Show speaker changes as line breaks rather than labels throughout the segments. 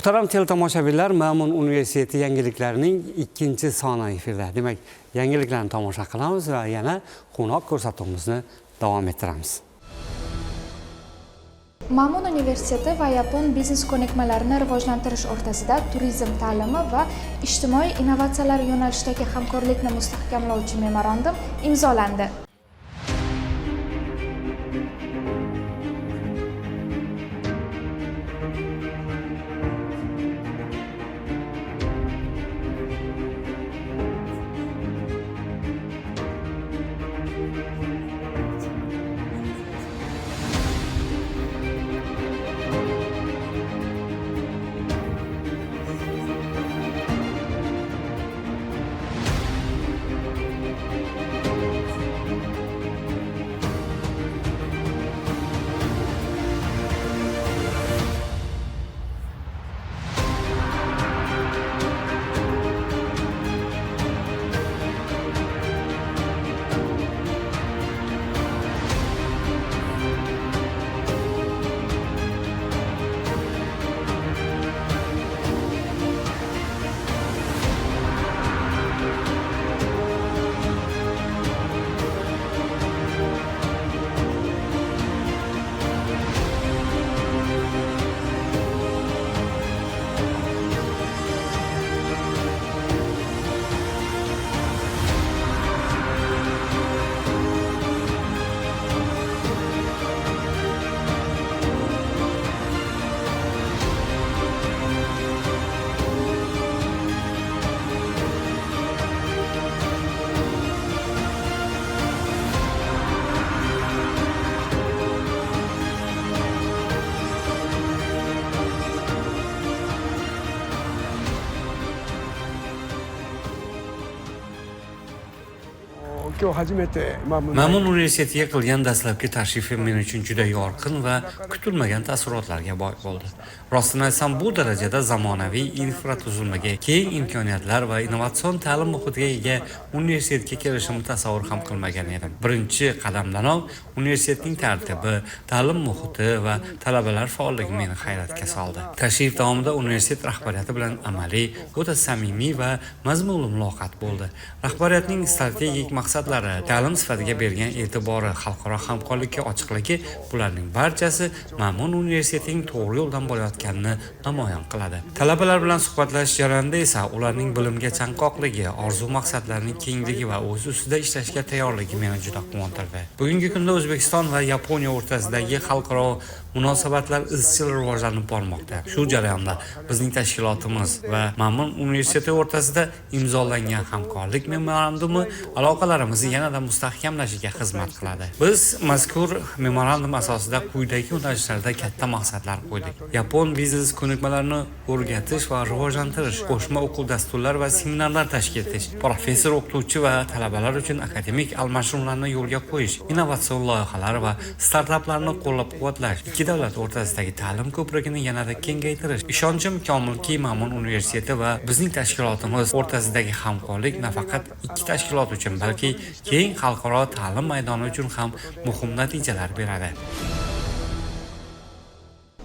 Muhtaram teletomoshabinlar, Ma'mun universiteti yangiliklarining 2-soni efirda. Demak, yangiliklarni tomosha qilamiz va yana qo'noq ko'rsatuvimizni davom ettiramiz.
Ma'mun universiteti va yapon biznes ko'nikmalarini rivojlantirish o'rtasida turizm ta'limi va ijtimoiy innovatsiyalar yo'nalishidagi hamkorlikni mustahkamlovchi memorandum imzolandi.
Ma'mun universitetiga qilgan dastlabki tashrifim men uchun juda yorqin va kutilmagan taassurotlarga boy bo'ldi. Rostini aytsam, bu darajada zamonaviy infratuzilmaga, keng imkoniyatlar va innovatsion ta'lim muhitiga ega universitetga kelishimni tasavvur ham qilmagan edim. Birinchi qadamdanoq universitetning tartibi, ta'lim muhiti va talabalar faolligi meni hayratga soldi. Tashrif davomida universitet rahbariyati bilan amaliy, o'ta samimiy va mazmunli muloqot bo'ldi. Rahbariyatning strategik maqsadlari, ta'lim sifatiga bergan e'tibori, xalqaro hamkorlikka ochiqligi, bularning barchasi Ma'mun universitetining to'g'ri yo'ldan borayotganini namoyon qiladi. Talabalar bilan suhbatlashish jarayonida esa ularning bilimga chanqoqligi, orzu maqsadlarining kengligi va o'z ustida ishlashga tayyorligi meni juda quvontirdi. Bugungi kunda O'zbekiston va Yaponiya o'rtasidagi xalqaro munosabatlar izchil rivojlanib bormoqda. Shu jarayonda bizning tashkilotimiz va Ma'mun universiteti o'rtasida imzolangan hamkorlik memorandumi aloqalarimizni yanada mustahkamlashiga xizmat qiladi. Biz mazkur memorandum asosida quyidagi yo'nalishlarda katta maqsadlar qo'ydik. Yapon biznes ko'nikmalarini o'rgatish va rivojlantirish, qo'shma o'quv dasturlar va seminarlar tashkil etish, professor, o'qituvchi va talabalar uchun akademik almashinuvlarni yo'lga qo'yish, innovatsion loyihalar va startaplarni qo'llab-quvvatlash, ikki davlat o'rtasidagi ta'lim ko'prigini yanada kengaytirish. Ishonchim komilki, Ma'mun universiteti va bizning tashkilotimiz o'rtasidagi hamkorlik nafaqat ikki tashkilot uchun, balki keng xalqaro ta'lim maydoni uchun ham muhim natijalar beradi.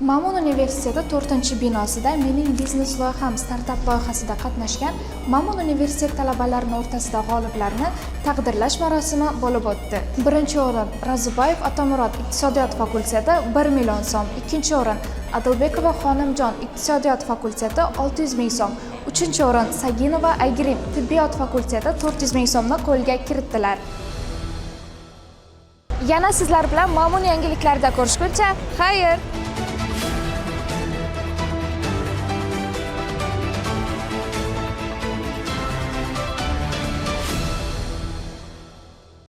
Ma'mun universiteti 4-binosida mening biznes loyiham startap loyihasida qatnashgan Ma'mun universitet talabalarini o'rtasida g'oliblarni taqdirlash marosimi bo'lib o'tdi. Birinchi o'rin Razubayev Atomurod iqtisodiyot fakulteti 1 million so'm, ikkinchi o'rin Adilbekova Xonimjon iqtisodiyot fakulteti 600 ming so'm, uchinchi o'rin Saginova Agrim tibbiyot fakulteti 400 ming so'mni qo'lga kiritdilar. Yana sizlar bilan Ma'mun yangiliklarida ko'rishguncha, xayr!